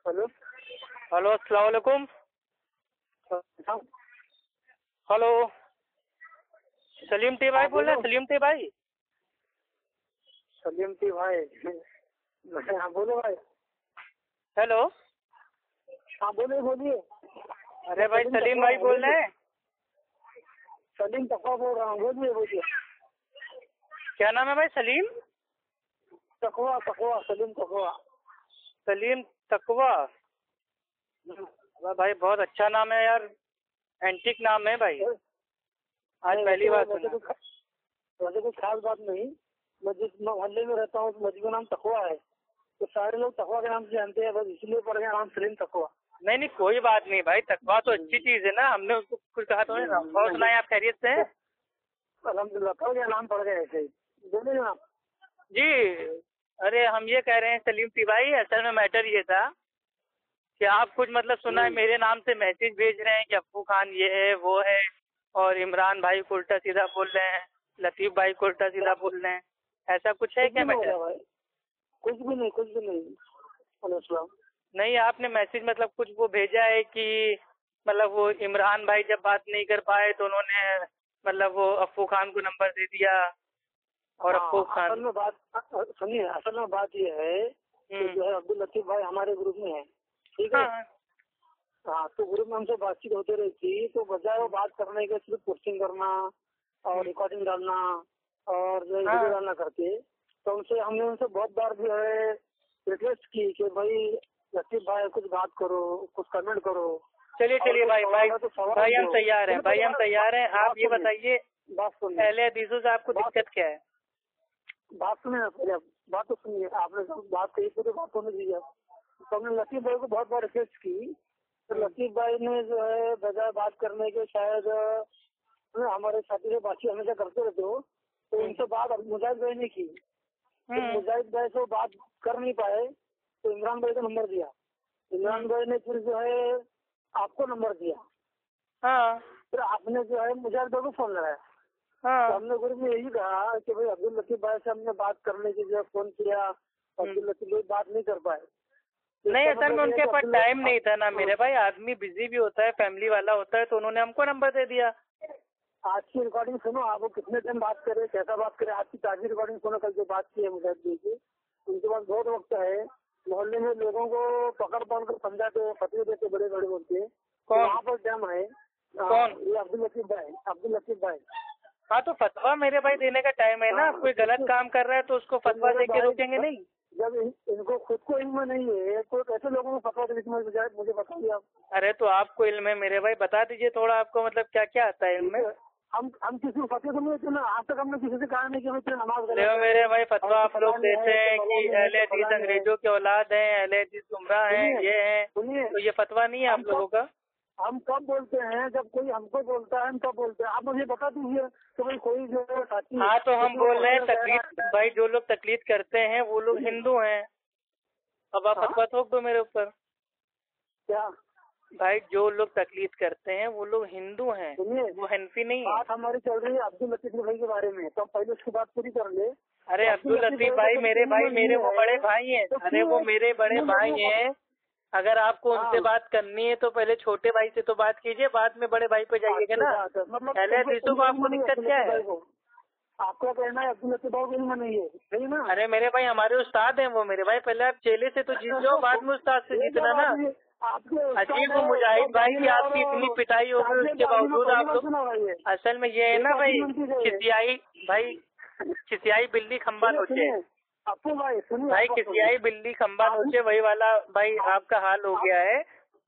Hello. Hello, अस्सलाम वालेकुम। Hello, Salim T भाई बोल रहे हैं? सलीम टी भाई, सलीम टी भाई। हाँ बोलो भाई। हेलो। हाँ बोलिए बोलिए। अरे भाई सलीम भाई बोल रहे हैं? सलीम तकवा बोल रहा हूँ, बोलिए बोलिए। क्या नाम है भाई? सलीम तकवा तकवा, सलीम तकवा। सलीम तकवा। भाई बहुत अच्छा नाम है यार, एंटिक नाम है भाई, आज पहली बार सुना। वैसे कुछ खास बात नहीं। मैं जिस मोहल्ले में रहता हूँ उस मस्जिद का नाम तकवा है, तो सारे लोग तकवा के नाम से जानते हैं, बस इसलिए पड़ गया नाम सलीम तकवा। नहीं नहीं, कोई बात नहीं भाई, तकवा तो अच्छी चीज है ना, हमने उसको कुछ कहा तो नहीं ना। और सुनाए, आप खैरियत से हैं? अल्हम्दुलिल्लाह, पड़ गया नाम, पड़ गया ऐसे ही। बोलिए आप जी। अरे हम ये कह रहे हैं सलीम टी भाई, असल में मैटर ये था कि आप कुछ मतलब सुना है मेरे नाम से मैसेज भेज रहे हैं कि अप्पू खान ये है वो है, और इमरान भाई को उल्टा सीधा बोल रहे हैं, लतीफ भाई को उल्टा सीधा बोल रहे हैं, ऐसा कुछ है क्या मैटर? भाई? कुछ भी नहीं, कुछ भी नहीं। नहीं, आपने मैसेज मतलब कुछ वो भेजा है कि मतलब वो इमरान भाई जब बात नहीं कर पाए तो उन्होंने मतलब वो अप्पू खान को नंबर दे दिया, और अप्पू खान। असल में बात सुनिए, असल में बात ये है कि जो है अब्दुल लतीफ भाई हमारे ग्रुप में है, ठीक है। हाँ, तो ग्रुप में हमसे बातचीत होती रही थी, तो बजाय वो बात करने के सिर्फ पोस्टिंग करना और रिकॉर्डिंग डालना और जो वीडियो डालना करके, तो हमने उनसे बहुत बार जो है रिक्वेस्ट की कि भाई लतीफ भाई कुछ बात करो, कुछ कमेंट करो। चलिए चलिए भाई भाई भाई हम तैयार हैं, भाई हम तैयार हैं। आप ये बताइए, बात सुनिए, पहले हदीसों से आपको दिक्कत क्या है? बात सुनिए ना पहले, बात तो सुनिए। आपने जब बात कही पूरी बात होने दीजिए। तो हमने लतीफ भाई को बहुत बार रिक्वेस्ट की, तो लतीफ भाई ने जो है बजाय बात करने के, शायद हमारे साथी से बातचीत हमेशा करते रहते हो, तो उनसे बात मुजाहिद भाई ने की। तो मुजाहिद भाई से बात कर नहीं पाए, तो इमरान भाई को नंबर दिया। इमरान भाई ने फिर जो है आपको नंबर दिया। हाँ। फिर आपने जो है मुजाहिद भाई को फोन लगाया। तो हमने ग्रुप में यही कहा कि भाई अब्दुल लतीफ भाई से हमने बात करने के लिए फोन किया, अब्दुल लतीफ भाई बात नहीं कर पाए। नहीं, असल में उनके पास टाइम नहीं था ना मेरे भाई, आदमी बिजी भी होता है, फैमिली वाला होता है, तो उन्होंने हमको नंबर दे दिया। आज की रिकॉर्डिंग सुनो, आप कितने दिन बात करे, कैसा बात करे, आज की ताजी रिकॉर्डिंग सुनो, कल जो बात की है मुजाहिद भाई की। उनके पास बहुत वक्त है, मोहल्ले में लोगों को पकड़ कर समझाते, फतवे देते, बड़े बड़े बोलते। वहाँ पर टाइम है। कौन? ये अब्दुल लतीफ भाई, अब्दुल लतीफ भाई। हाँ, तो फतवा मेरे भाई देने का टाइम है ना। कोई गलत काम कर रहा है तो उसको फतवा दे के रोकेंगे नहीं। जब इनको खुद को इल्म नहीं है तो ऐसे लोगों को फतवा देने की मुझे बताइए आप। अरे तो आपको इल्म है मेरे भाई, बता दीजिए थोड़ा, आपको मतलब क्या क्या आता है इल्म में? हम किसी को फतवा तो नहीं देते ना, आज तक हमने किसी से कहा नहीं कि नमाज देखो मेरे भाई, फतवा आप लोग देते हैं कि अहले हदीस अंग्रेजों के औलाद हैं, अहले हदीस गुमराह हैं, ये हैं, तो ये फतवा नहीं है आप लोगों का। हम कब बोलते हैं? जब कोई हमको बोलता है हम तब बोलते हैं। आप मुझे बता दीजिए तो भाई कोई जो है साथी। हाँ, तो हम बोल रहे हैं तकलीद भाई, जो लोग तकलीद करते हैं वो लोग हिंदू हैं। अब आप फतवा थोप दो मेरे ऊपर। क्या भाई, जो लोग तकलीद करते हैं वो लोग हिंदू हैं, वो हनफी नहीं है। बात हमारी चल रही है अब्दुल लतीफ भाई के बारे में, तो पहले उसकी बात पूरी कर ले। अरे अब्दुल लतीफ भाई मेरे वो बड़े भाई हैं। अरे वो मेरे बड़े भाई हैं। अगर आपको उनसे बात करनी है तो पहले छोटे भाई से तो बात कीजिए, बाद में बड़े भाई पे जाइएगा ना। पहले हदीसों को आपको दिक्कत क्या है? आपका कहना है अब्दुल लतीफ भाई में नहीं है, सही ना? अरे मेरे भाई हमारे उस्ताद हैं वो मेरे भाई, पहले आप चेले से तो जीत जाओ, बाद में उस्ताद से जीतना ना। अजीब वो मुजाहिद भाई की आपकी इतनी पिटाई हो गई, उसके बावजूद आप लोग, असल में ये है ना भाई, खिसियाई बिल्ली खंबा नोचे। भाई खिसियाई बिल्ली खंबा नोचे, वही वाला भाई आपका हाल हो गया है।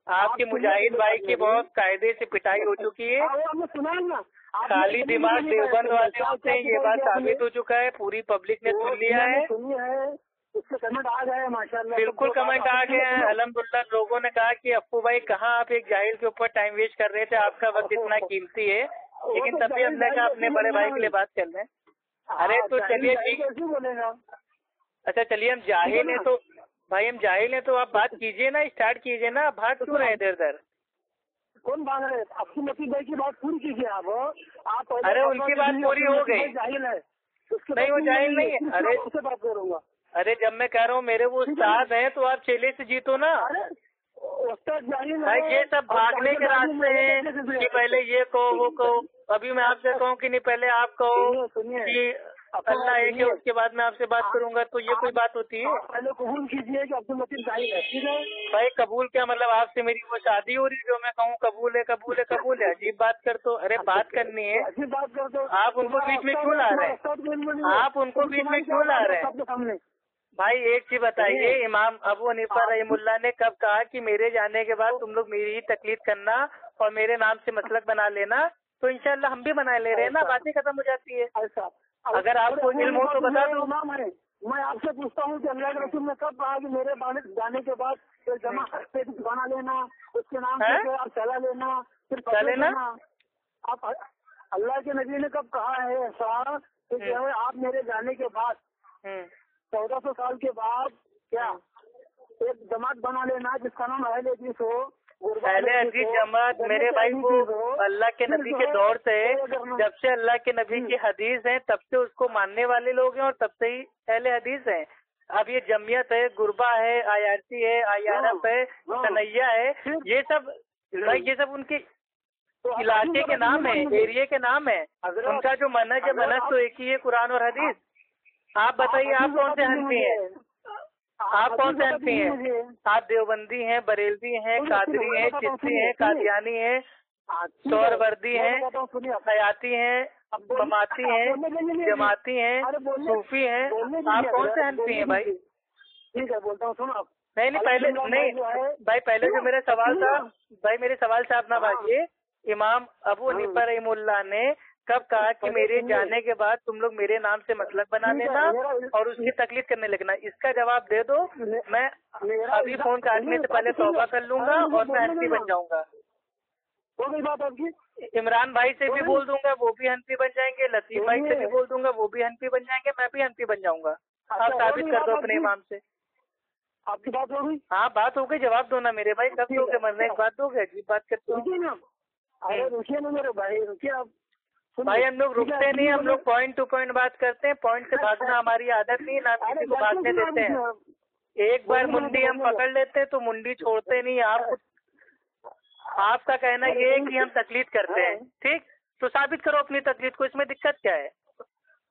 आपके मुजाहिद भाई की बहुत कायदे से पिटाई हो चुकी है। खाली दिमाग देवबंद वाले होते हैं, ये बात साबित हो चुका है, पूरी पब्लिक ने सुन लिया है। उसके कमेंट आ गए माशाल्लाह, बिल्कुल कमेंट आ गए हैं अल्हम्दुलिल्लाह। लोगों ने कहा कि अप्पू भाई कहाँ आप एक जाहिल के ऊपर टाइम वेस्ट कर रहे थे, आपका वक्त इतना कीमती है, लेकिन तभी हमने कहा अपने बड़े भाई के लिए बात कर लें। अरे तो चलिए ठीक, अच्छा चलिए, हम जाहिल हैं तो भाई, हम जाहिल हैं तो आप बात कीजिए ना, स्टार्ट कीजिए ना, भाग क्यों रहे इधर उधर? कौन भाग रहे? अब्दुल लतीफ भाई की बात पूरी कीजिए आप। अरे उनकी बात पूरी हो गई। जाहिल है नहीं, वो जाहिल नहीं है। अरे उससे बात करूंगा। अरे जब मैं कह रहा हूँ मेरे वो उस्ताद हैं तो आप चेले से जीतो ना। भाई ये सब भागने के रास्ते हैं कि पहले ये कहो वो कहो। अभी मैं आपसे कहूँ कि नहीं पहले आप कहो कि अल्लाह एक है, उसके बाद मैं आपसे बात करूंगा, तो ये कोई बात होती है? पहले कबूल कीजिए कि अब्दुल लतीफ जाहिल है, ठीक है? भाई कबूल क्या मतलब आपसे मेरी वो शादी हो रही है जो मैं कहूँ कबूल है कबूल है कबूल है? अजीब बात कर तो। अरे बात करनी है, अजीब बात कर दो। आप उनको बीच में क्यों ला रहे हैं? आप उनको बीच में क्यों ला रहे हैं? भाई एक चीज बताइए, इमाम अबू हनीफा रहमुल्लाह ने कब कहा कि मेरे जाने के बाद तुम लोग मेरी ही तकलीफ करना और मेरे नाम से मसलक बना लेना? तो इंशाल्लाह हम भी बना ले रहे हैं ना, बातें खत्म हो जाती है। ऐसा अगर आपको इल्म हो तो बता दो। मैं आपसे पूछता हूँ कि अल्लाह के रसूल ने कब कहा कि मेरे जाने के बाद फिर जमा बना लेना, उसके नाम से आप चला लेना, फिर चला लेना? आप अल्लाह के नबी ने कब कहा है ऐसा कि जो है आप मेरे जाने के बाद 1400 साल के बाद क्या एक जमात बना लेना जिसका नाम अहले हदीस हो। अहले हदीस जमात मेरे भाई वो अल्लाह के नबी के दौर से, जब से अल्लाह के नबी की हदीस है तब से उसको मानने वाले लोग हैं और तब से ही अहले हदीस हैं। अब ये जमियत है, गुरबा है, आईआरसी है, आईआरएफ है, सनैया है, ये सब भाई ये सब उनके इलाके के नाम है, एरिया के नाम है। उनका जो मनहज है, मनहज तो एक ही है, कुरान और हदीस। आप बताइए आप कौन से हनफी हैं? आप कौन से हनफी हैं? आप देवबंदी हैं, बरेलवी हैं, कादरी हैं, चिश्ती हैं, कादियानी हैं, सोहरवर्दी हैं, हयाती हैं, ममाती हैं, जमाती हैं, सूफी हैं। आप कौन से हनफी हैं भाई? ठीक है बोलता हूँ, सुनो। नहीं पहले नहीं भाई, पहले जो मेरा सवाल था भाई, मेरे सवाल से आप ना भागिए। इमाम अबू हनीफा रहमुल्लाह ने कब कहा कि मेरे जाने के बाद तुम लोग मेरे नाम से मसलक बना लेना और उसकी तकलीफ करने लगना? इसका जवाब दे दो, मैं अभी फोन काटने से पहले तौबा कर लूंगा और मैं हनफी बन जाऊंगा। हो गई बात आपकी? इमरान भाई से भी बोल दूंगा, वो भी हनफी बन जाएंगे। लतीफ भाई से भी बोल दूंगा, वो भी हनफी बन जाएंगे, मैं भी हनफी बन जाऊंगा। आप साबित कर दो अपने इमाम से। आपकी बात हो गई? हाँ बात हो गई, जवाब दो ना मेरे भाई। कब दोगे? मरने की बात दोगे? अजीब बात करते हो। अरे रुकिए ना मेरे भाई, रुकिए आप। भाई हम लोग रुकते नहीं, हम लोग पॉइंट टू पॉइंट बात करते हैं। पॉइंट से भागना हमारी आदत नहीं, ना किसी को भागने देते हैं। एक बार मुंडी हम पकड़ लेते हैं तो मुंडी छोड़ते नहीं। आपका कहना ये है कि हम तकलीफ करते हैं, ठीक? तो साबित करो अपनी तकलीफ को, इसमें दिक्कत क्या है?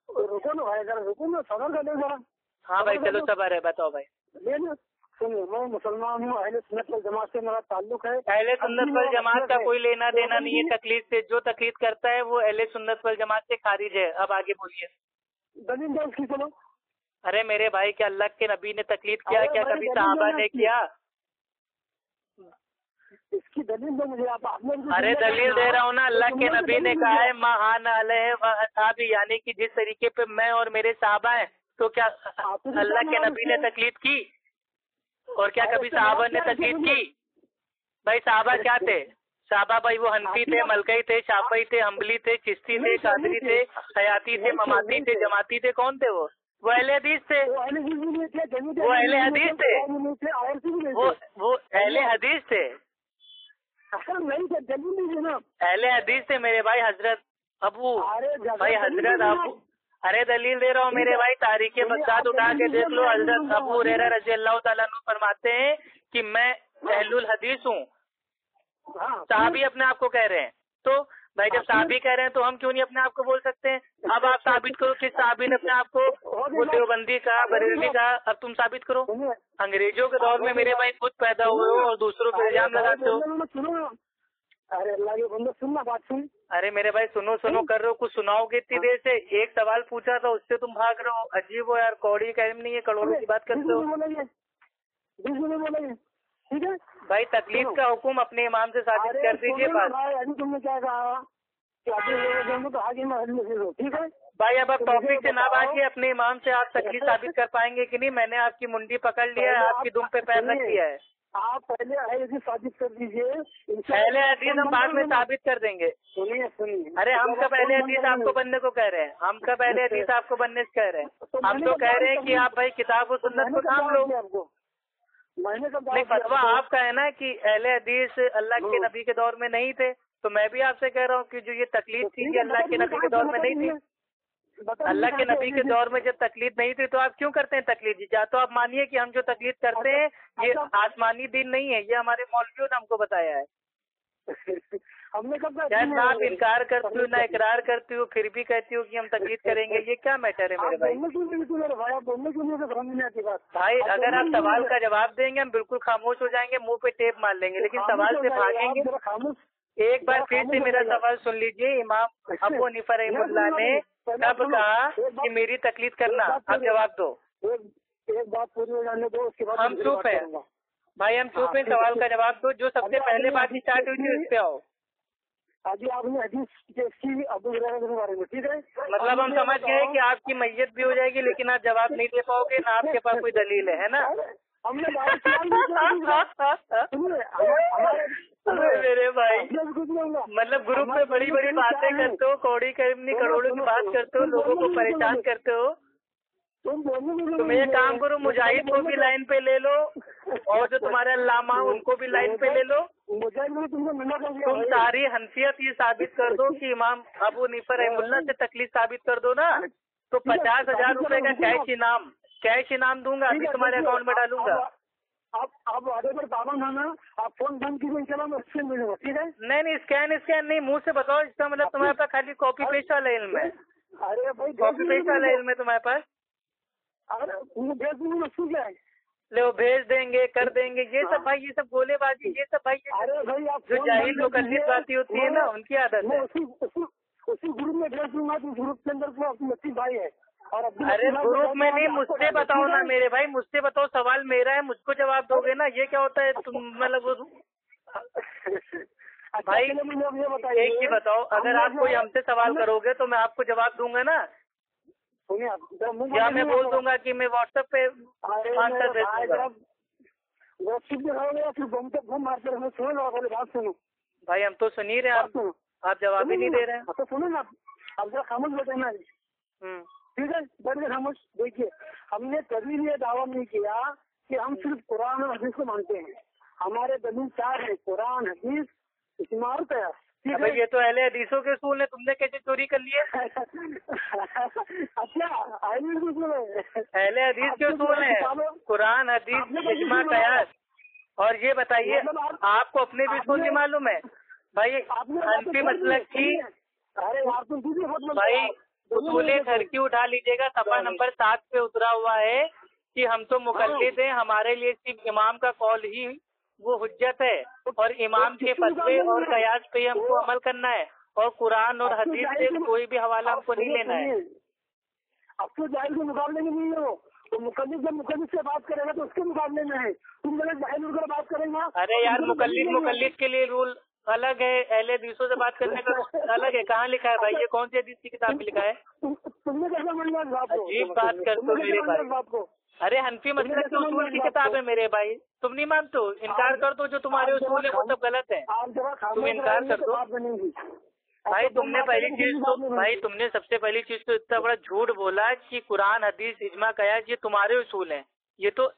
रुको ना भाई, जरा रुको ना, सबर कर लो जरा। हाँ भाई चलो सबर है, बताओ भाई। सुनिए, मैं मुसलमान हूँ, अहले सुन्नत वल जमात से मेरा ताल्लुक है। अहले सुन्नत वल जमात का कोई लेना देना नहीं है तकलीफ से। जो तकलीफ करता है वो अहले सुन्नत वल जमात से खारिज है। अब आगे बोलिए। दलील दो उसकी, चलो। अरे मेरे भाई, क्या अल्लाह के नबी ने तकलीफ किया? क्या कभी सहाबा ने किया? इसकी दलील दो मुझे आप। अरे दलील दे रहा हूँ ना, अल्लाह के नबी ने कहा है महान अलैहि व असहाबी, यानी कि जिस तरीके पे मैं और मेरे सहाबा हैं। तो क्या अल्लाह के नबी ने तकलीफ की? और क्या कभी सहाबा ने तकलीफ की? भाई सहाबा क्या थे? सहाबा भाई वो हनफी थे, मलकई थे, शाफई थे, हम्बली थे, चिश्ती थे, कादरी थे, हयाती थे, ममाती थे, जमाती थे। कौन थे वो? अहले हदीस थे। वो अहले हदीस थे। वो अहले हदीस थे। अहले हदीस थे मेरे भाई। हजरत अबू भाई, हजरत अबू, अरे दलील दे रहा हूँ मेरे भाई। तारीख बगदाद उठा के देख लो। हजरत अबू हुरैरा रज़ी अल्लाह तआला अन्हु फरमाते हैं कि मैं अहलुल हदीस हूँ। साहबी अपने आप को कह रहे हैं। तो भाई जब साहबी कह रहे हैं तो हम क्यों नहीं अपने आप को बोल सकते हैं? अब आप साबित करो कि साहबी ने अपने आप को देवबंदी का, बरेलवी का। अब तुम साबित करो। अंग्रेजों के दौर में मेरे भाई खुद पैदा हुए हो और दूसरों पे इल्जाम लगाते हो। अरे अल्लाह के बंदे, सुनना बात सुन। अरे मेरे भाई सुनो कर रहे हो, कुछ सुनाओगे इतनी देर से? एक सवाल पूछा था उससे तुम भाग रहे हो। अजीब हो यार, कौड़ी का इल्म नहीं है, करोड़ों की बात करते हो। ठीक है भाई, तकलीफ का हुक्म अपने इमाम से साबित कर दीजिए। बात अभी तुमने क्या कहा कि ठीक है भाई, अब आप टॉपिक से ना भागिए। अपने इमाम से आप तकलीफ साबित कर पाएंगे कि नहीं? मैंने आपकी मुंडी पकड़ लिया है, आपकी दुम पे पैर रख दिया है। आप पहले अहले हदीस साबित कर दीजिए। पहले हदीस हम बाद में साबित कर देंगे। सुनिए। अरे हम कब पहले हदीस आपको बनने को कह रहे हैं? हम कब पहले हदीस आपको बनने से कह रहे हैं? हम तो कह रहे हैं कि आप भाई किताब और सुन्नत को थाम लो। नहीं, फतवा आपका है ना कि अहले हदीस अल्लाह के नबी के दौर में नहीं थे। तो मैं भी आपसे कह रहा हूँ कि जो ये तकलीफ थी ये अल्लाह के नबी के दौर में नहीं थी। अल्लाह के नबी के दौर में जब तकलीद नहीं थी तो आप क्यों करते हैं तकलीद? या तो आप मानिए कि हम जो तकलीद करते हैं ये आसमानी दिन नहीं है, ये हमारे मौलवियों ने हमको बताया है। हमने कब यार ना आप इनकार करती हूँ ना इकरार करती हूँ, फिर भी कहती हूँ कि हम तकलीद करेंगे, ये क्या मैटर है मेरे भाई? भाई अगर आप सवाल का जवाब देंगे हम बिल्कुल खामोश हो जाएंगे, मुंह पे टेप मार लेंगे, लेकिन सवाल से भागेंगे। एक बार फिर से मेरा सवाल सुन लीजिए। इमाम अबू हनीफा रहमतुल्लाह ने कब कहा कि मेरी तकलीद करना? आप जवाब दो। एक बात पूरी हो जाने दो, उसके बाद हम चुप है भाई, हम चुप है। सवाल का जवाब दो। जो सबसे पहले बात स्टार्ट हुई थी उस पे आओ। अभी आपने हदीस की अबू हुरैरा के बारे में, ठीक है? मतलब हम समझ गए कि आपकी मैयत भी हो जाएगी लेकिन आप जवाब नहीं दे पाओगे, ना आपके पास कोई दलील है ना? हमने मेरे भाई मतलब ग्रुप में बड़ी बड़ी बातें करते हो, कौड़ी करनी करोड़ों की बात करते हो, लोगों को परेशान करते हो। तुम ये काम करो, मुजाहिद को भी लाइन पे ले लो और जो तुम्हारे अल्लामा उनको भी लाइन पे ले लो। तुम सारी हंसियत ये साबित कर दो कि इमाम अबू हनीफा रहमतुल्लाह से तकलीफ साबित कर दो ना, तो 50,000 रुपए का कैश इनाम दूंगा, अभी तुम्हारे अकाउंट में डालूंगा। आप आगे पर पाबंद है ना, आप फोन बंद कीजिए, इंशाल्लाह मैं स्कैन मिलूंगा, ठीक है? नहीं स्कैन नहीं, मुंह से बताओ। इसका मतलब तुम्हारे पास खाली कॉपी पेस्ट वाला इल्म है? अरे भाई कॉपी पेस्ट वाला इल्म है तुम्हारे पास? अरे भेज दूंगा, क्या है? ले वो भेज देंगे, कर देंगे, ये सब भाई, ये सब गोलेबाजी, ये सब भाई, अरे भाई आप जो जाहिल मुकल्लिद बातें होती है ना उनकी आदत है। उसी ग्रुप में भेज दूंगा, उस ग्रुप के अंदर तो नसीब भाई है। और अरे ग्रुप में नहीं, मुझसे बताओ ना मेरे भाई, मुझसे बताओ। सवाल मेरा है, मुझको जवाब दोगे ना? ये क्या होता है तुम मतलब भाई एक ही बताओ, अगर आप कोई हमसे सवाल करोगे तो मैं आपको जवाब दूंगा ना, या मैं बोल दूंगा कि मैं व्हाट्सएप पे आंसर भेज दूंगा। व्हाट्सएप पे फिर बम मारते रहो। सुनो बात सुनो भाई, हम तो सुन ही रहे हैं, आप जवाब ही नहीं दे रहे हैं। तो सुनो ना, अब जरा खामोश बैठे ना, ठीक है? बैठ के खामोश। देखिए, हमने कभी ये दावा नहीं किया कि हम सिर्फ कुरान और हदीस को मानते हैं। हमारे दलील चार है, कुरान, हदीस, इज्मा और कयास। अबे ये तो अहले हदीसों के उसूल है, तुमने कैसे चोरी कर लिए? अच्छा, अहले हदीस के उसूल है, कुरान, हदीस, इज्मा, कयास। और ये बताइए, आपको अपने भी उसूल नहीं मालूम है भाई? हनफी मसलक की भाई उसूले घर की उठा लीजिएगा, सफा नंबर 7 पे उतरा हुआ है कि हम तो मुकल्लिद हैं, हमारे लिए सिर्फ इमाम का कौल ही वो हुज्जत है और इमाम के फतवे और कयास पे हमको अमल करना है, और कुरान और हदीस से कोई भी हवाला हमको नहीं लेना है। अब तो जाहिल के मुकाबले में नहीं हो, तो मुकल्लिद जब मुकल्लिद से बात करेगा तो उसके मुकाबले में है। तुम जब जाहिल होकर बात करेंगे। अरे यार, मुकल्लिद के लिए रूल अलग है, अहले हदीसों से बात करने का अलग है। कहाँ लिखा है भाई? ये कौन सी हदीस की किताब में लिखा है? तुमने कैसा मान लिया? अजीब बात करते हो मेरे भाई। अरे हनफी मसलक के उसूल की किताब है मेरे भाई, तुम नहीं मानते हो? इनकार कर दो, जो तुम्हारे उसूल है वो सब गलत है, तुम इनकार कर दो। भाई तुमने पहली चीज तो भाई तुमने सबसे पहली चीज तो इतना बड़ा झूठ बोला कि कुरान, हदीस, इज्मा, कयास ये तुम्हारे उसूल हैं। ये तो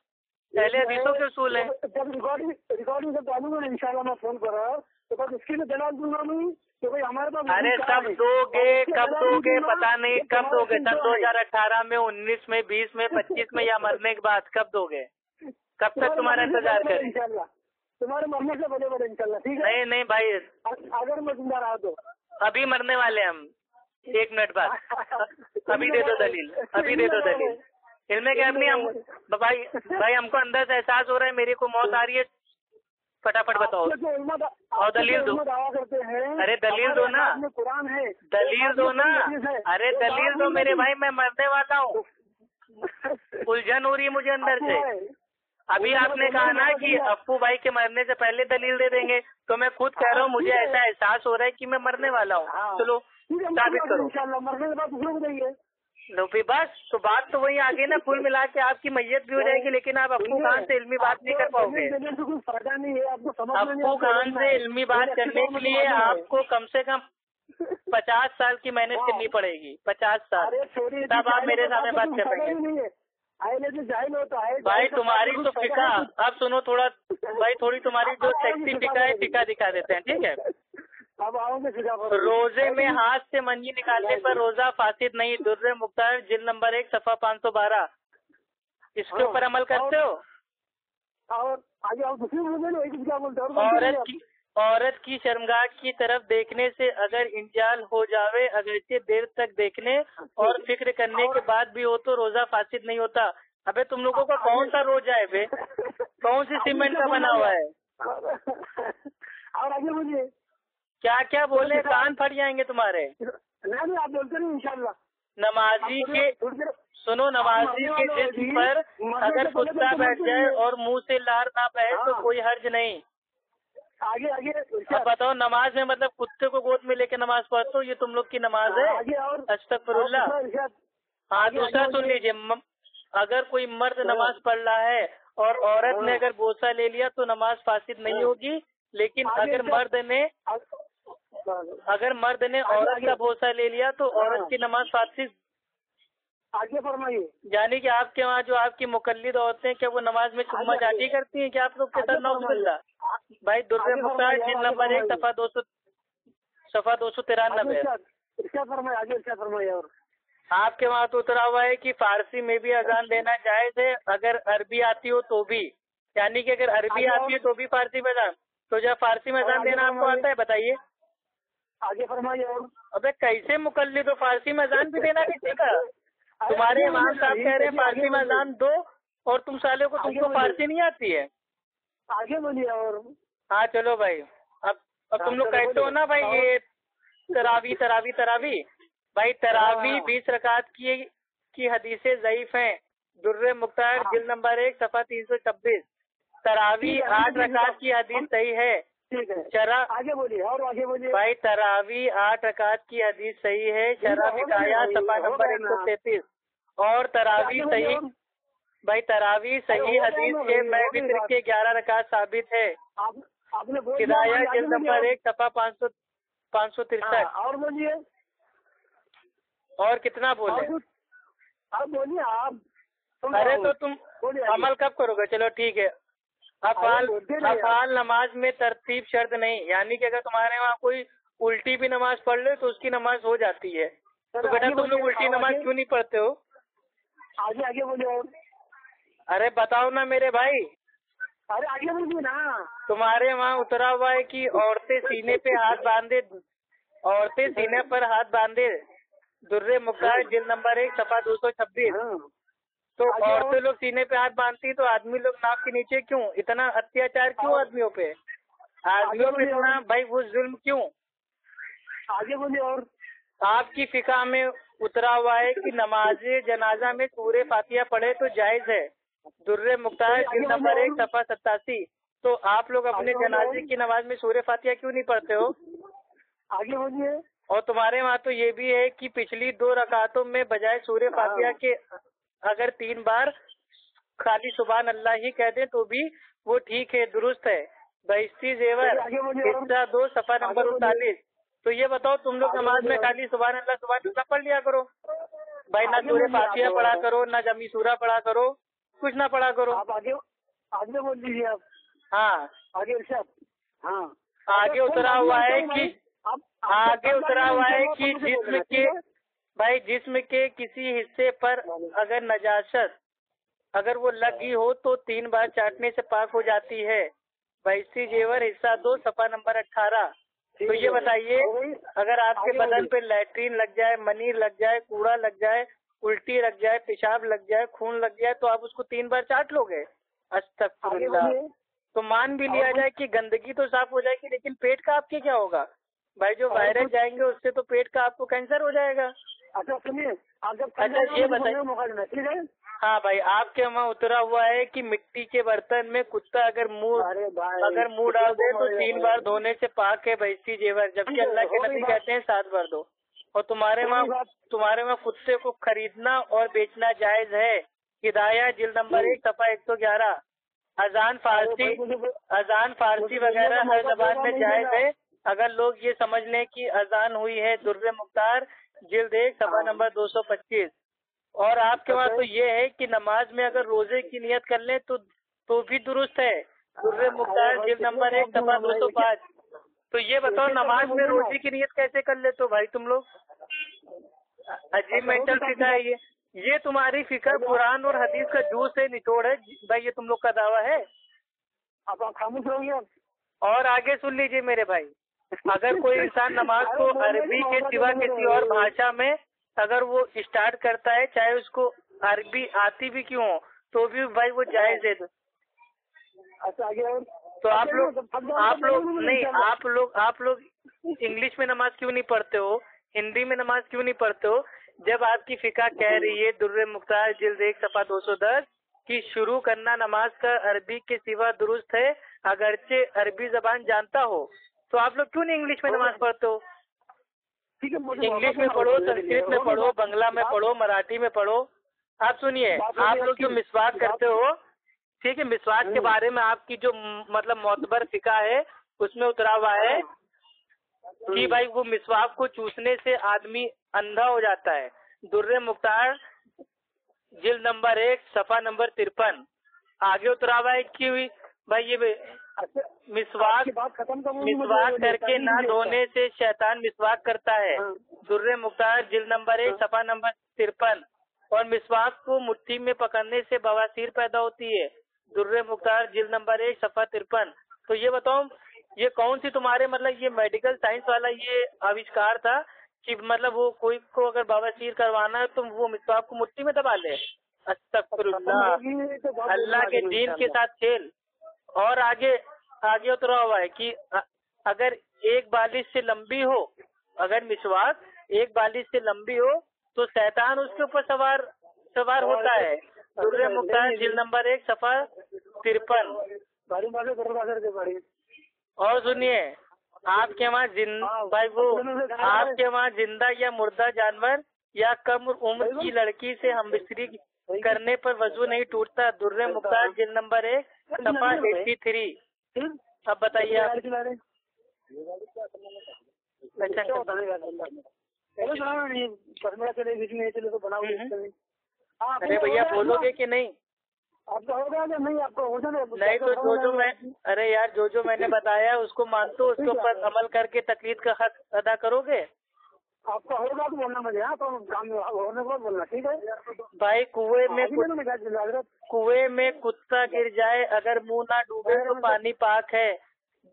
पहले हदीसों के उसूल हैं। जब रिकॉर्डिंग जब डालूंगा इंशाल्लाह मैं फोन पर, तो बस इसके लिए दलाल दूंगा मैं कि भाई हमारे पास। अरे कब दोगे पता नहीं, कब दोगे? सन 2018 में, 19 में, 20 में, 25 में, या मरने के बाद कब दोगे? कब तक तुम्हारा इंतजार करें? इंशाल्लाह तुम्हारे मरने से बड़े इंशाल्लाह, ठीक है? नहीं भाई, अगर मैं जिंदा रहा तो अभी मरने वाले हम 1 मिनट बाद। अभी दे दो दलील, अभी दे दो दलील। इनमें क्या नहीं हम भाई हमको अंदर से एहसास हो रहा है मेरे को मौत आ रही है। फटाफट बताओ और दलील दो। अरे दलील दो ना, कुरान है, दलील दो ना। अरे दलील दो मेरे भाई, मैं मरने वाला हूँ, उलझन हो रही है मुझे अंदर से। अभी आपने कहा ना कि अप्पू भाई के मरने से पहले दलील दे देंगे, तो मैं खुद कह रहा हूँ मुझे ऐसा एहसास हो रहा है कि मैं मरने वाला हूँ। चलो साबित करो। मरने के बाद दूसरे को देंगे। लो भी बस, तो बात तो वही आगे ना, कुल मिला के आपकी मैयत भी हो जाएगी, लेकिन आप अप्पू खान से इल्मी बात नहीं कर पाओगे। अप्पू खान से इल्मी बात करने के लिए आपको कम से कम 50 साल की मेहनत करनी पड़ेगी, 50 साल, तब आप मेरे सामने बात कर पाएंगे। भाई तुम्हारी तो फिका, अब सुनो थोड़ा भाई, थोड़ी तुम्हारी जो सेक्सी फिका है, फिका दिखा देते हैं, ठीक है? अब आओगे फिजा पर। रोजे में हाथ से मंजी निकालने पर रोजा फासिद नहीं, दुर्रे मुख्तार जिल्द नंबर 1 सफा 512। इसके ऊपर अमल करते हो? और आगे आप दूसरी बोले एक क्या बोलते हो? औरत की शर्मगाह की तरफ देखने से अगर इंजाल हो जावे, अगरचे देर तक देखने और फिक्र करने के बाद भी हो तो रोजा फासिद नहीं होता। अबे तुम लोगों का कौन सा रोजा है बे? कौन सी सीमेंट का बना हुआ है? और आगे बोलिए। क्या क्या बोले, कान फट जाएंगे तुम्हारे। नहीं आप बोलते नहीं इंशाल्लाह। नमाजी के सुनो, नमाजी के जिस्म पर अगर कुत्ता बैठ जाए और मुंह से लार ना बहे तो कोई हर्ज नहीं। आगे आगे अब बताओ, नमाज में मतलब कुत्ते को गोद में लेके नमाज पढ़ते हो, ये तुम लोग की नमाज है? अस्तगफिरुल्लाह। हाँ, दूसरा सुन लीजिए, अगर कोई मर्द नमाज पढ़ रहा है और औरत ने अगर बोसा ले लिया तो नमाज फासिद नहीं होगी, लेकिन अगर मर्द ने औरत का बोसा ले लिया तो औरत की नमाज फासिद। आगे फरमाइए। यानी कि आपके वहाँ जो आपकी मुकल्लिद औरतें क्या वो नमाज में चुम्मा चाटी करती हैं क्या आप लोग के साथ? नौजुबिल्ला भाई, दुर्रे मुख्तार जिल्द नंबर 1 सफा 293। आगे फरमाइए। और आपके वहाँ तो उतरा हुआ है कि फारसी में भी अजान देना जायज है अगर अरबी आती हो तो भी, यानी कि अगर अरबी आती है तो भी फारसी में अजान। तो जब फारसी में अजान देना आपको आता है बताइए। आगे फरमाइए। और अबे कैसे मुकल्लिद हो, फारसी में अजान भी देना किसी का? तुम्हारे इमाम साहब कह रहे हैं फारसी में अजान दो और तुम साले को तुमको फारसी नहीं आती है। आगे बोलिए। और हाँ चलो भाई, अब तुम लोग कहते हो ना भाई ये तरावी भाई, तरावी 20 रकात की हदीसें ज़ईफ हैं। दुर्रे मुख्तार जिल्द नंबर 1 सफा 326। तरावी 8 रकात की हदीस सही है। ठीक है, आगे बोलिए। और आगे बोलिए भाई, तरावी 8 रकात की हदीस सही है, शरा बिकाया सफा नंबर 133। और तरावी सही भाई, तरावी सही हदीस के मैं वित्र के 11 रकात साबित है। हिदाया जिल्द नंबर 1 सफा 563। और बोलिए। और कितना बोले? अब बोलिए आप। अरे तो तुम अमल कब करोगे? चलो ठीक है। अफाल नमाज में तरतीब शर्त नहीं, यानी कि अगर तुम्हारे वहाँ कोई उल्टी भी नमाज पढ़ ले तो उसकी नमाज हो जाती है। तो बेटा तुम लोग उल्टी नमाज क्यों नहीं पढ़ते हो? आगे आगे बोलिए। और अरे बताओ ना मेरे भाई। अरे आगे बोलिए ना। तुम्हारे वहाँ उतरा हुआ है कि औरतें सीने पर हाथ बांधे, दुर्रे मुख्तार जिल्द नंबर 1 सफा 226। तो औरतें लोग सीने पे हाथ बांधती तो आदमी लोग नाक के नीचे क्यों? इतना अत्याचार क्यों आदमियों पे? आदमियों पे इतना भाई वो जुल्म क्यों? आगे बोलिए। और आपकी फिका में उतरा हुआ है कि नमाज जनाजा में सूरे फातिहा पढ़े तो जायज है, दुर्रे मुख्तार जिल्द नंबर 1 सफा 87। तो आप लोग अपने जनाजे की नमाज में सूरे फातिहा क्यों नहीं पढ़ते हो? आगे बोलिए। और तुम्हारे वहाँ तो ये भी है कि पिछली 2 रकातों में बजाय सूरे फातिहा के अगर 3 बार खाली सुभान अल्लाह ही कह दे तो भी वो ठीक है, दुरुस्त है। बहिश्ती जेवर हिस्सा 2 सफा नंबर 39। तो ये बताओ, तुम लोग नमाज में खाली सुभान अल्लाह पढ़ लिया करो भाई, ना सूरे फातिहा पढ़ा करो, ना जमी सूरा पढ़ा करो, कुछ ना पढ़ा करो। आप आगे बोल दीजिए आप। हाँ आगे इरशाद। हाँ, आगे उतरा हुआ है कि जिस्म के किसी हिस्से पर अगर नजाशत अगर वो लगी हो तो 3 बार चाटने से पाक हो जाती है। बहिश्ती जेवर हिस्सा 2 सफा नंबर 18। तो ये बताइए, अगर आपके बदन पे लैट्रीन लग जाए, मनी लग जाए, कूड़ा लग जाए, उल्टी लग जाए, पेशाब लग जाए, खून लग जाए तो आप उसको 3 बार चाट लोगे? अस्तगफिरुल्लाह। तो मान भी लिया जाए कि गंदगी तो साफ हो जाएगी, लेकिन पेट का आपके क्या होगा भाई? जो वायरस जाएंगे उससे तो पेट का आपको कैंसर हो जाएगा। अच्छा सुनिए, अच्छा ये बताइए। हाँ भाई, आपके वहाँ उतरा हुआ है कि मिट्टी के बर्तन में कुत्ता अगर मुंह डाल दे तो 3 बार धोने से पाक है बहिश्ती जेवर, जबकि अल्लाह के नबी कहते हैं 7 बार दो। और तुम्हारे वहाँ कुत्ते को खरीदना और बेचना जायज है। हिदाया जिल्द नंबर 1 सफा 111। अजान फारसी वगैरह हर जबान में जायज है। अगर लोग ये समझ लें कि अजान हुई है, दुर्रे मुख्तार जिल्द 1 सफा नंबर 225। और आपके वहाँ तो ये है कि नमाज में अगर रोजे की नियत कर लें तो भी दुरुस्त है, दुर्रे मुख्तार जिल्द नंबर 1 सफा 205। तो ये बताओ नमाज में रोजी की नियत कैसे कर लेते हो भाई तुम लोग? अजीब मेंटल फिका है ये तुम्हारी फिक्र कुरान और हदीस का जूस है, निचोड़ है भाई, ये तुम लोग का दावा है। आप खामोश रहोगे। और आगे सुन लीजिए मेरे भाई, अगर कोई इंसान नमाज को अरबी के सिवा किसी और भाषा में अगर वो स्टार्ट करता है, चाहे उसको अरबी आती भी क्यों हो, तो भी भाई वो जायज है। अच्छा आगे और तो आप लोग इंग्लिश में नमाज क्यों नहीं पढ़ते हो, हिंदी में नमाज क्यों नहीं पढ़ते हो? जब आपकी फिका कह रही है दुर्रे मुख्तार जिल्द 1 सफ़ा 210 कि शुरू करना नमाज का अरबी के सिवा दुरुस्त है, अगरचे अरबी जबान जानता हो, तो आप लोग क्यों नहीं इंग्लिश में नमाज पढ़ते हो? ठीक है, इंग्लिश में पढ़ो, संस्कृत में पढ़ो, बंगला में पढ़ो, मराठी में पढ़ो। आप सुनिए, आप लोग जो मिसवाक करते हो, ठीक है, मिसवाक के बारे में आपकी जो मतलब मोतबर फिका है उसमें उतरा हुआ है कि भाई वो मिसवाक को चूसने से आदमी अंधा हो जाता है। दुर्रे मुख्तार जिल्द नंबर 1 सफ़ा नंबर 53 आगे उतरा हुआ है कि भाई ये मिसवाक करके ना धोने से शैतान मिसवाक करता है। दुर्रे मुख्तार जिल्द नंबर 1 सफ़ा नंबर 53। और मिसवाक को मुट्ठी में पकड़ने से बवासीर पैदा होती है। दुर्रे मुख्तार जिल्द नंबर 1 सफ़ा 53। तो ये बताओ, ये कौन सी तुम्हारे मतलब ये मेडिकल साइंस वाला ये आविष्कार था कि मतलब वो कोई को अगर बवासीर करवाना है तो वो मिसवाक को मुट्ठी में दबा ले? अस्तगफिरुल्लाह, अल्लाह के दीन के साथ खेल। और आगे उतरा हुआ है कि अगर एक बालिश से लंबी हो, अगर मिसवाक एक बालिश से लंबी हो तो शैतान उसके ऊपर सवार होता है। दुर्रे मुख्तार जिल्द नंबर 1 सफ़ा 53। और सुनिए, आपके वहाँ जिंदा या मुर्दा जानवर या कम उम्र की लड़की से हमबिस्तरी करने पर वजू नहीं टूटता। दुर्रे मुख्तार जिल्द नंबर 1 सफ़ा 83। अब बताइए आप। अरे भैया बोलोगे कि नहीं? आपका होगा या नहीं? आपका हो जाए नहीं तो अरे यार जो मैंने बताया उसको मानते हो, उसके ऊपर अमल करके तकलीफ का हक अदा करोगे? आपका होगा तो बोलना मुझे, तो काम होने के बाद बोलना, ठीक है भाई? कुएं में कुत्ता गिर जाए अगर मुंह ना डूबे तो पानी पाक है।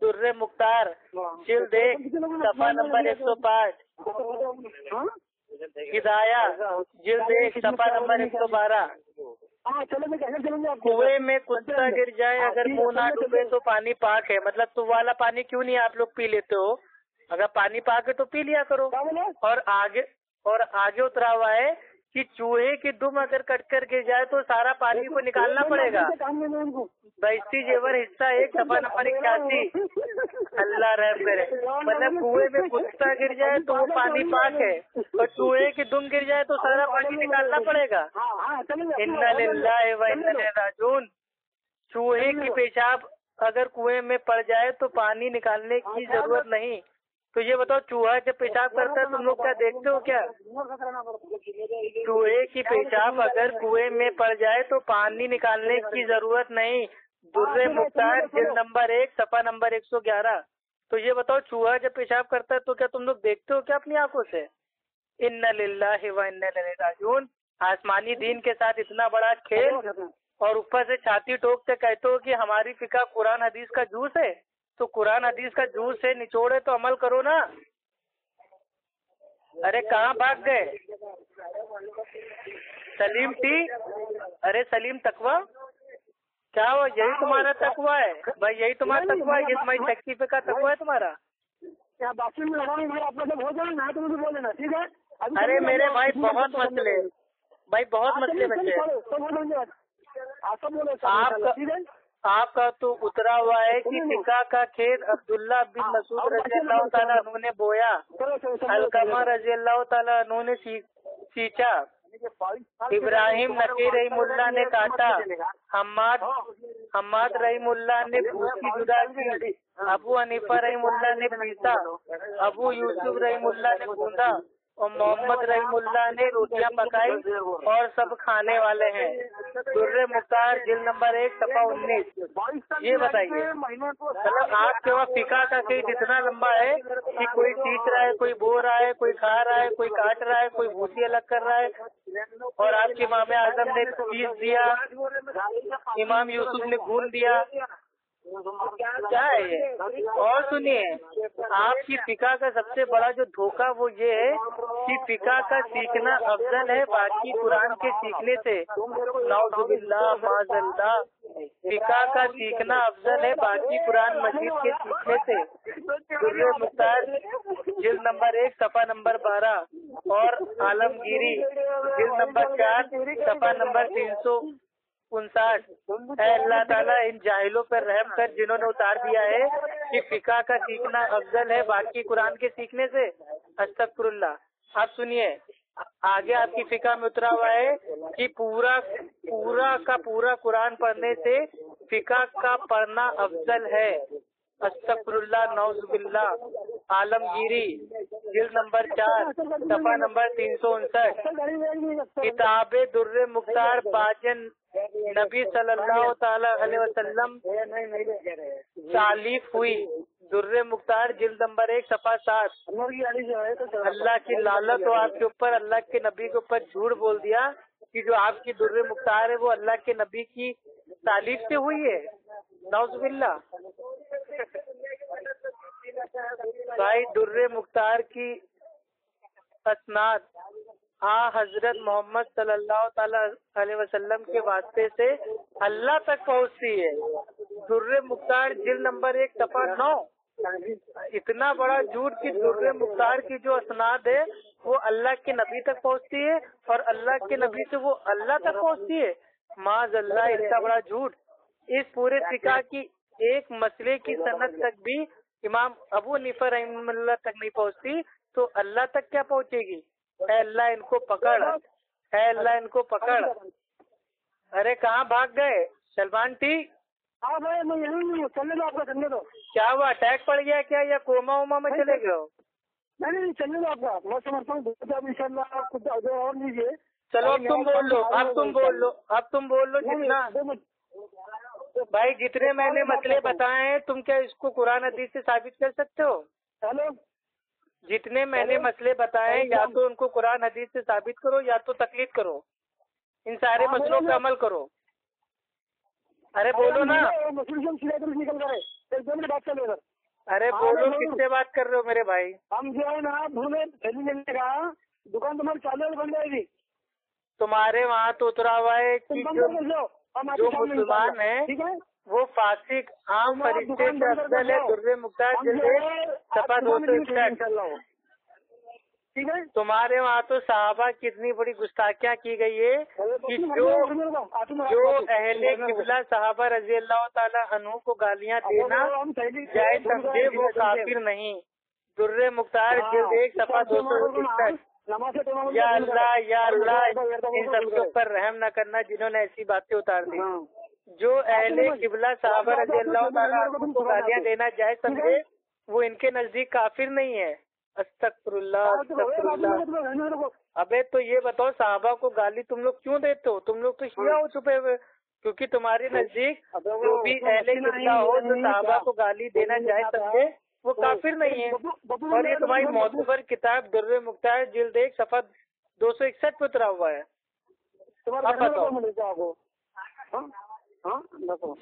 दुर्रे मुख्तार जिल्द 1 सफ़ा नंबर 105। हिदाया जिल्द 1 सफ़ा नंबर 112। कुएं में कुत्ता गिर जाए अगर मुंह ना डूबे तो पानी पाक है, मतलब तो वाला पानी क्यों नहीं आप लोग पी लेते हो? अगर पानी पाक है तो पी लिया करो। और आगे उतरा हुआ है कि चूहे की दुम अगर कटकर गिर जाए तो सारा पानी को निकालना पड़ेगा। बहस्ती जेवर हिस्सा 1 सफ़ा नंबर 81। अल्लाह रहम करे, मतलब कुएं में कुत्ता गिर जाए तो वो पानी पाक है, और चूहे की दुम गिर जाए तो सारा पानी निकालना पड़ेगा। इन्ना लिल्लाहि व इन्ना इलैहि राजिऊन। चूहे की पेशाब अगर कुएं में पड़ जाए तो पानी निकालने की जरूरत नहीं। तो ये बताओ, चूहा जब पेशाब करता है तुम लोग क्या देखते हो क्या? चूहे की पेशाब अगर कुएं में पड़ जाए तो पानी निकालने की जरूरत नहीं। दुर्रे मुख्तार जिल्द नंबर 1 सफ़ा नंबर 111। तो ये बताओ, चूहा जब पेशाब करता है तो क्या तुम लोग देखते हो क्या अपनी आंखों से? इन्ना लिल्लाहि व इन्ना इलैहि राजिऊन। आसमानी दीन के साथ इतना बड़ा खेल, और ऊपर से छाती ठोक के कहते हो कि हमारी फिका कुरान हदीस का जूस है। तो कुरान हदीस का जूस है, निचोड़े तो अमल करो ना। अरे कहाँ भाग गए? सलीम टी, अरे सलीम तकवा क्या हुआ? यही तुम्हारा तकवा है भाई? यही तुम्हारा तकवा है? इस माई शक्ति पे का तकवा है तुम्हारा? बाथरूम में आपका जब हो जाए ना तो मुझे बोल देना, ठीक है? अरे मेरे भाई बहुत मसले बचे। आपका तो उतरा हुआ है कि फिका का खेत अब्दुल्ला बिन मसूद रज़ियल्लाहु ताला अन्हु ने बोया, अलकमा रज़ियल्लाहु ताला अन्हु ने सींचा, इब्राहिम नकीर रहीमुल्लाह ने काटा, हम्माद रहीमुल्लाह ने भूसी जुदा की, अबू हनीफा रहीमुल्लाह ने पीसा, अबू यूसुफ रहीमुल्लाह ने गूंदा, और मोहम्मद रहीमुल्लाह ने रोटियां पकाई और सब खाने वाले हैं। दुर्रे दुर्रे मुख्तार जिल्द नंबर 1 सफा 19। ये बताइए मतलब आपके वहाँ फिका का केस इतना लंबा है कि कोई खींच रहा है, कोई बो रहा है, कोई खा रहा है, कोई काट रहा है, कोई भूसी अलग कर रहा है, और आपके इमाम आजम ने पीस दिया, इमाम यूसुफ ने गूंद दिया। क्या है ये? और सुनिए, आपकी फिका का सबसे बड़ा जो धोखा वो ये है कि फिका का सीखना अफजल है बाकी कुरान के सीखने से। नाउजुबिल्लाह माज़ल्लाह, फिका का सीखना अफजल है बाकी कुरान मजीद के सीखने से। दुर्रे मुख्तार जिल्द नंबर 1 सफा नंबर 12 और आलमगीरी जिल्द नंबर 4 सफा नंबर 359। अल्लाह ताला इन जाहिलों पर रहम कर जिन्होंने उतार दिया है कि फिका का सीखना अफजल है बाकी कुरान के सीखने से। अस्तगफिरुल्लाह। आप सुनिए, आगे आपकी फिका में उतरा हुआ है कि पूरा कुरान पढ़ने से फिका का पढ़ना अफजल है। अस्तगफिरुल्लाह नौजुबिल्लाह। आलमगीरी जिल्द नंबर 4 सफा नंबर 359। किताबे दुर्रे मुख्तार बाजन नबी सल्लल्लाहु ताला अलैहि वसल्लम तालीफ हुई। दुर्रे मुख्तार जिल्द नंबर 1 सफा 7। अल्लाह की लालत हो आपके ऊपर, अल्लाह के नबी के ऊपर झूठ बोल दिया कि जो आपकी दुर्रे मुख्तार है वो अल्लाह के नबी की तालीफ से हुई है। नाउजुबिल्लाह। भाई दुर्रे मुख्तार की असनाद हजरत मोहम्मद सल्लल्लाहु ताला अलैहि वसल्लम के वास्ते से अल्लाह तक पहुँचती है। दुर्रे मुख्तार जिल्द नंबर 1 सफा 9। इतना बड़ा झूठ कि दुर्रे मुख्तार की जो असनाद है वो अल्लाह के नबी तक पहुँचती है और अल्लाह के नबी से वो अल्लाह तक पहुँचती है। माज़अल्लाह, इतना बड़ा झूठ। इस पूरे फिका की एक मसले की सनद तक भी इमाम अबू हनीफा रहमतुल्लाह तक नहीं पहुँचती, तो अल्लाह तक क्या पहुँचेगी? अल्लाह इनको पकड़, अल्लाह इनको पकड़। अरे कहाँ भाग गए सलमान? ठीक। हाँ भाई, मैं यही नहीं हूँ, चलने दो, आपका चलने दो। क्या हुआ, अटैक पड़ गया क्या, या कोमा वोमा में चले गए हो? नहीं, चलने दो आपका, मैं समझता हूँ इंशाल्लाह आप कुछ और लीजिए। चलो अब तुम बोल लो, अब तुम बोल लो जितना। भाई जितने मैंने मसले बताए हैं, तुम क्या इसको कुरान हदीस से साबित कर सकते हो? हेलो, जितने मैंने मसले बताए या तो उनको कुरान हदीस से साबित करो या तो तकलीद करो। इन सारे मसलों पे अमल करो। अरे बोलो ना। निकल गए, 1-2 मिनट बात कर। अरे बोलो, किससे बात कर रहे हो मेरे भाई? हम जो है ना भूले का दुकान तुम्हारी चालू बन जाएगी। तुम्हारे वहाँ तो उतरा हुआ है कि जो मुसलमान है वो फासिक आम फरिश्ते से अफजल है। दुर्रे मुख्तार जिल्द सफा 261। ठीक है, तुम्हारे वहाँ तो साहबा कितनी बड़ी गुस्ताखियाँ की गई है कि जो अहले किबला साहबा रजी अल्लाह ताला अन्हु को गालियाँ देना जायज समझे वो काफिर नहीं। दुर्रे मुख्तार जिल्द 1 सफा 261। या अल्लाह इन सबके ऊपर रहम न करना जिन्होंने ऐसी बातें उतार दी। जो अहले किबला साहबा रजी अल्लाह ताला अन्हु को गालियाँ देना जायज समझे वो इनके नजदीक काफिर नहीं है। अस्तगफिरुल्लाह, अस्तगफिरुल्लाह। अबे तो ये बताओ, साहबा को गाली तुम लोग क्यों देते हो? तुम लोग तो शिया हो छुपे हुए, क्योंकि तुम्हारे नजदीक जो भी अहले किबला हो जो साहबा को गाली देना जायज समझे वो काफिर नहीं है। और ये तुम्हारी मोतबर किताब दुर्रे मुख्तार जिल्द 1 सफा 261 पे उतरा हुआ है। अब बताओ,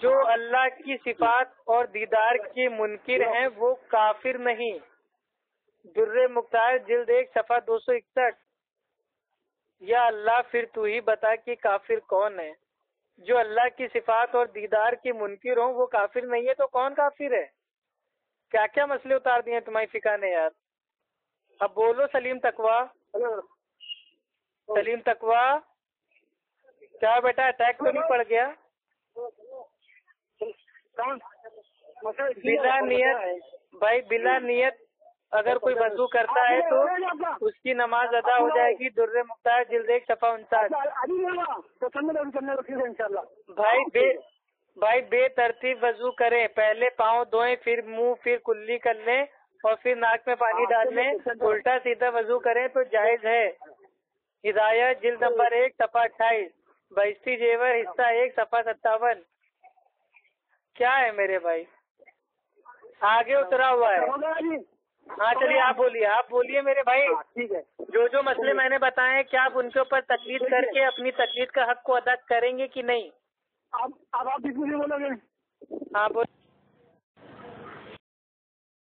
जो अल्लाह की सिफात और दीदार के मुनकिर हैं वो काफिर नहीं। दुर्रे मुख्तार जिल्द 1 सफा 261। या अल्लाह फिर तू ही बता कि काफिर कौन है? जो अल्लाह की सिफात और दीदार के मुनकिर हो वो काफिर नहीं है, तो कौन काफिर है? क्या क्या मसले उतार दिए तुम्हारी फिका ने यार। अब बोलो सलीम तकवा। सलीम तकवा, क्या बेटा अटैक तो नहीं पड़ गया? बिला नियत भाई, बिला नियत अगर कोई वजू करता है तो उसकी नमाज अदा हो जाएगी। दुर्रे मुख्तार जिल्द 1 सफा 59। भाई बेतरतीब वजू करें, पहले पाँव धोएं, फिर मुंह, फिर कुल्ली कर लें और फिर नाक में पानी डाल लें। उल्टा सीधा वजू करें तो जायज है। हिदायत जिल्द नंबर 1 सफा 28। बहिश्ती जेवर हिस्सा 1 सफा 57 क्या है मेरे भाई, आगे उतरा हुआ है। हाँ चलिए आप बोलिए मेरे भाई। ठीक है, जो मसले मैंने बताए हैं क्या आप उनके ऊपर तकलीद करके अपनी तकलीद का हक को अदा करेंगे कि नहीं? अब आप बीच में बोलोगे। हाँ बोल।